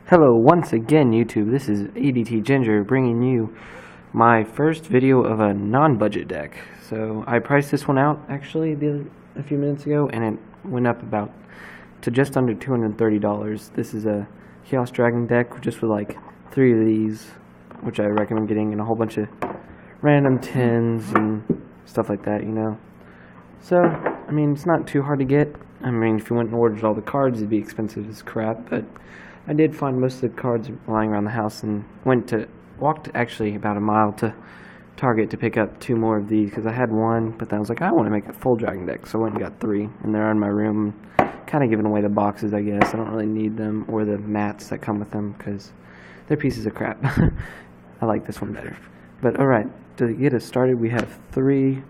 Hello once again, YouTube. This is ADT Ginger bringing you my first video of a non-budget deck. So I priced this one out actually a few minutes ago, and it went up about to just under $230. This is a Chaos Dragon deck just with like 3 of these, which I recommend getting, and a whole bunch of random 10s and stuff like that, you know. So, I mean, it's not too hard to get. I mean, if you went and ordered all the cards, it'd be expensive as crap, but I did find most of the cards lying around the house and walked actually about a mile to Target to pick up 2 more of these because I had one, but then I was like, I want to make a full dragon deck, so I went and got 3, and they're in my room, kind of giving away the boxes, I guess. I don't really need them or the mats that come with them because they're pieces of crap. I like this one better. But alright, to get us started, we have 3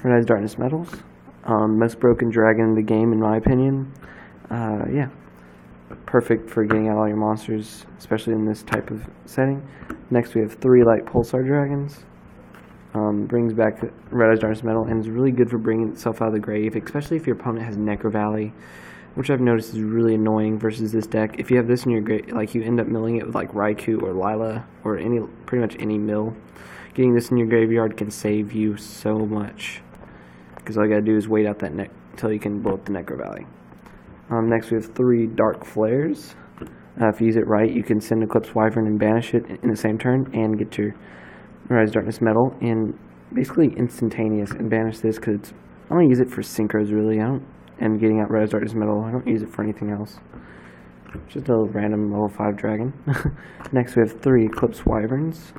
Red Eyes Darkness medals. Most broken dragon in the game, in my opinion. Yeah. Perfect for getting out all your monsters, especially in this type of setting. Next, we have 3 light pulsar dragons. Brings back Red Eyes Darkness Metal, and is really good for bringing itself out of the grave, especially if your opponent has Necro Valley, which I've noticed is really annoying versus this deck. If you have this in your grave, like you end up milling it with like Raikou or Lila or pretty much any mill. Getting this in your graveyard can save you so much, because all you gotta do is wait out that until you can blow up the Necro Valley. Next, we have 3 Dark Flares. If you use it right, you can send Eclipse Wyvern and banish it in the same turn and get your Rise Darkness Metal in basically instantaneous and banish this, because I only use it for synchros really. And getting out Rise Darkness Metal, I don't use it for anything else. Just a little random level 5 dragon. Next, we have 3 Eclipse Wyverns.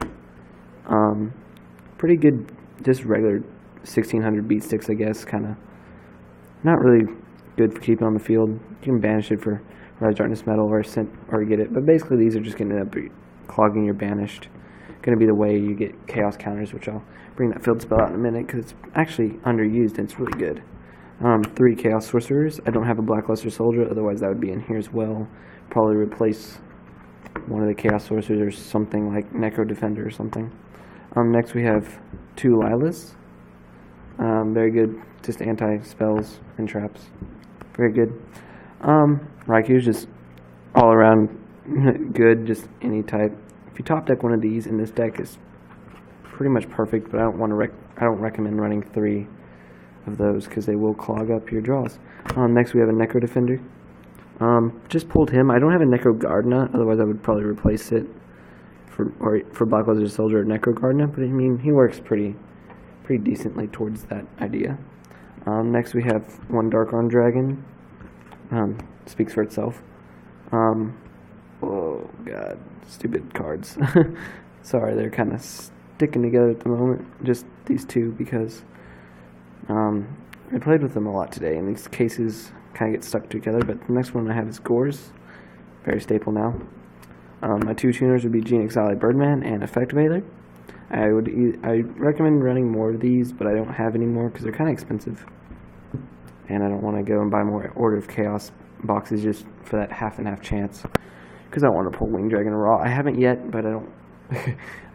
Pretty good, just regular 1600 beat sticks, I guess. Kind of not really good for keeping on the field. You can banish it for Rise Darkness Metal or get it, but basically these are just going to end up clogging your banished. Going to be the way you get chaos counters, which I'll bring that field spell out in a minute because it's actually underused and it's really good. 3 Chaos Sorcerers. I don't have a Blackluster Soldier, otherwise that would be in here as well. Probably replace one of the Chaos Sorcerers or something like Necro Defender or something. Next we have 2 Lilas. Very good, just anti-spells and traps. Very good. Raikou is just all around good, just any type. If you top deck one of these, in this deck is pretty much perfect, but I don't recommend running 3 of those because they will clog up your draws. Next we have a Necro Defender. Just pulled him. I don't have a Necro Gardener, otherwise I would probably replace it for Black Lizard Soldier or Necro Gardener, but I mean he works pretty decently towards that idea. Next we have 1 Dark Arm Dragon. Speaks for itself. Oh god, stupid cards. Sorry, they're kind of sticking together at the moment. Just these 2 because I played with them a lot today, and these cases kind of get stuck together. But the next one I have is Gores. Very staple now. My 2 tuners would be Gene Exile Birdman and Effect Veiler. I recommend running more of these, but I don't have any more because they're kind of expensive, and I don't want to go and buy more Order of Chaos boxes just for that half and half chance, because I don't want to pull Winged Dragon Raw. I haven't yet, but I don't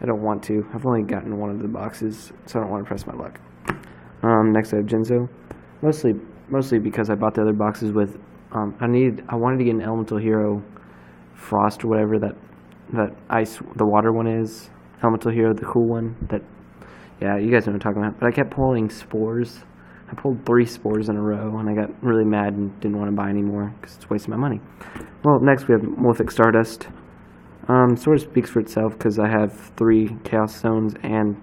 I don't want to. I've only gotten one of the boxes, so I don't want to press my luck. Next I have Jinzo, mostly because I bought the other boxes with I wanted to get an Elemental Hero Frost or whatever that ice, the water one is. Elemental Hero, the cool one. Yeah, you guys know what I'm talking about. But I kept pulling Spores. I pulled 3 Spores in a row, and I got really mad and didn't want to buy any more because it's wasting my money. Well, next we have Malefic Stardust. Sort of speaks for itself because I have 3 Chaos Stones, and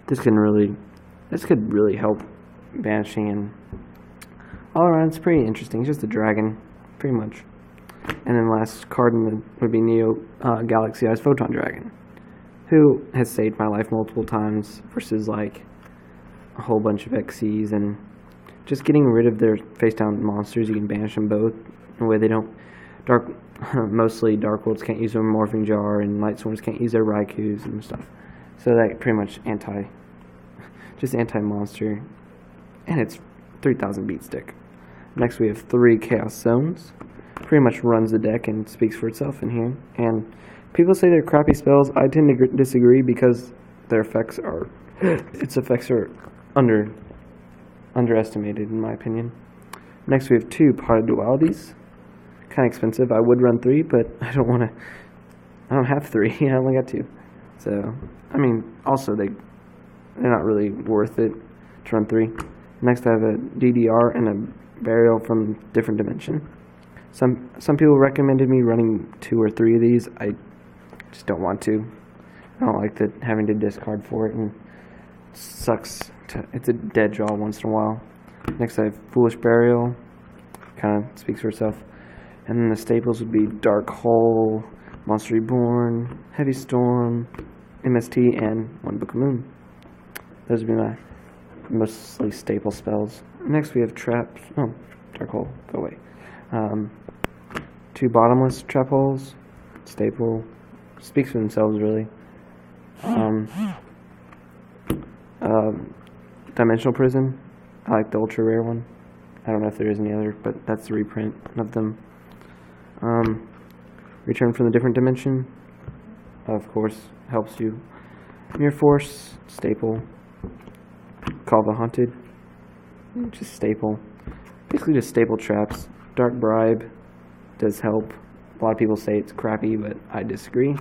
this could really help banishing, and all around it's pretty interesting. It's just a dragon, pretty much. And then last card would be Neo Galaxy Eyes Photon Dragon, who has saved my life multiple times versus like a whole bunch of XCs, and just getting rid of their face-down monsters. You can banish them both in a way they don't. Mostly Dark Worlds can't use their Morphing Jar, and Light Swords can't use their Raikous and stuff. So that pretty much anti-monster, and it's 3000 beat stick. Next we have 3 Chaos Zones. Pretty much runs the deck and speaks for itself in here. And people say they're crappy spells. I tend to disagree because their effects are underestimated in my opinion. Next we have 2 Pot of Dualities. kind of expensive. I would run 3, but I don't have 3. I only got 2. So, I mean, also they're not really worth it to run 3. Next I have a DDR and a Burial from Different Dimension. Some people recommended me running 2 or 3 of these. I just don't want to. I don't like having to discard for it, and it sucks. It's a dead draw once in a while. Next I have Foolish Burial. Kind of speaks for itself. And then the staples would be Dark Hole, Monster Reborn, Heavy Storm, MST, and One Book of Moon. Those would be my mostly staple spells. Next we have Traps. Oh, Dark Hole, go away. 2 Bottomless Trap Holes, staple. Speaks for themselves, really. Dimensional Prison. I like the ultra rare one. I don't know if there is any other, but that's the reprint of them. Return from the Different Dimension, of course, helps you. Mirror Force, staple. Call the Haunted, just staple. Basically just staple traps. Dark Bribe does help. A lot of people say it's crappy, but I disagree.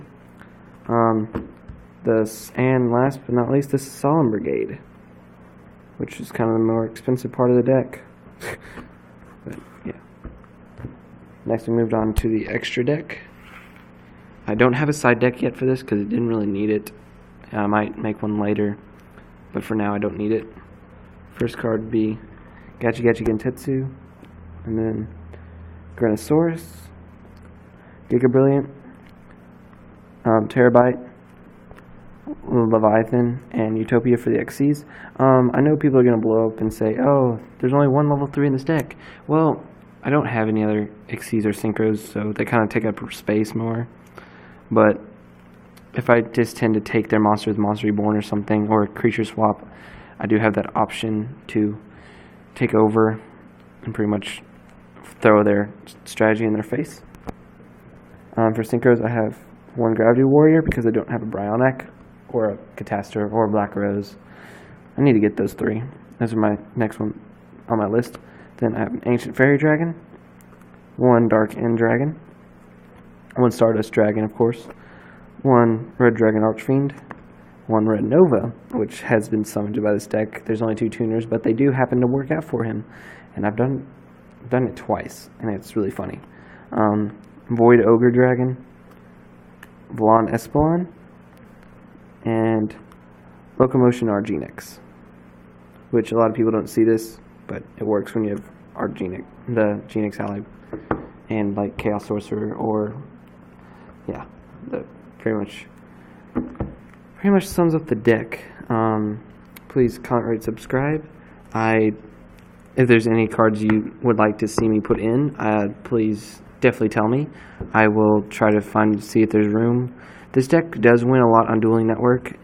And last but not least, the Solemn Brigade, which is kind of the more expensive part of the deck. But yeah. Next we moved on to the extra deck. I don't have a side deck yet for this because it didn't really need it. I might make one later, but for now I don't need it. First card would be Gachi Gachi Gentetsu, and then Granosaurus, Giga Brilliant, Terabyte, Leviathan, and Utopia for the XCs. I know people are going to blow up and say, oh, there's only one level 3 in this deck. Well, I don't have any other XCs or Synchros, so they kind of take up space more. But if I just tend to take their monster with Monster Reborn or something, or Creature Swap, I do have that option to take over and pretty much throw their strategy in their face. For Synchros, I have 1 Gravity Warrior because I don't have a Brionac or a Catastor or a Black Rose. I need to get those 3. Those are my next one on my list. Then I have an Ancient Fairy Dragon, 1 Dark End Dragon, 1 Stardust Dragon, of course, 1 Red Dragon Archfiend, 1 Red Nova, which has been summoned by this deck. There's only 2 tuners, but they do happen to work out for him, and I've done it twice, and it's really funny. Void Ogre Dragon, Vlon Espelon, and Locomotion Argenix, which a lot of people don't see this, but it works when you have Argenix, the Genix ally, and like Chaos Sorcerer, or yeah, pretty much sums up the deck. Please comment, rate, subscribe. If there's any cards you would like to see me put in, please definitely tell me. I will try to see if there's room. This deck does win a lot on Dueling Network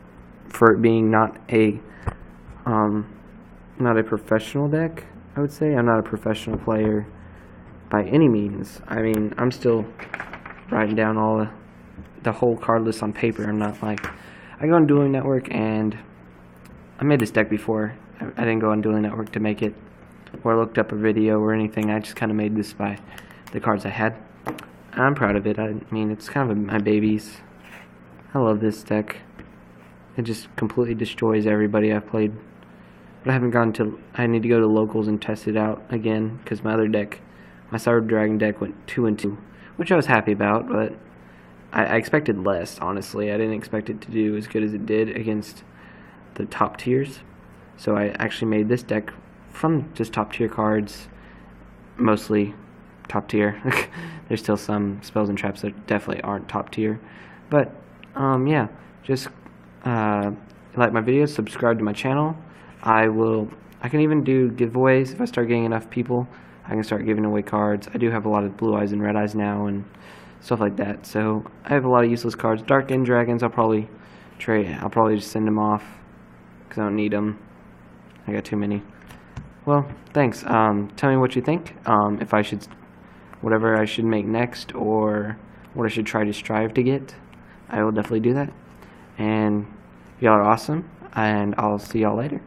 for it being not a professional deck, I would say. I'm not a professional player by any means. I mean, I'm still writing down all the whole card list on paper. I'm not like, I go on Dueling Network, and I made this deck before. I didn't go on Dueling Network to make it, or looked up a video or anything. I just kind of made this by the cards I had. I'm proud of it. I mean, it's kind of my babies. I love this deck. It just completely destroys everybody I've played. But I need to go to locals and test it out again, because my other deck, my Cyber Dragon deck, went 2-2, which I was happy about, but I expected less, honestly. I didn't expect it to do as good as it did against the top tiers. So I actually made this deck from just top tier cards, mostly top tier. There's still some spells and traps that definitely aren't top tier. But, yeah, just like my videos, subscribe to my channel. I can even do giveaways. If I start getting enough people, I can start giving away cards. I do have a lot of Blue Eyes and Red Eyes now and stuff like that. So I have a lot of useless cards. Dark End Dragons, I'll probably just send them off because I don't need them. I got too many. Well, thanks. Tell me what you think. If I should, whatever I should make next, or what I should try to strive to get, I will definitely do that. And y'all are awesome, and I'll see y'all later.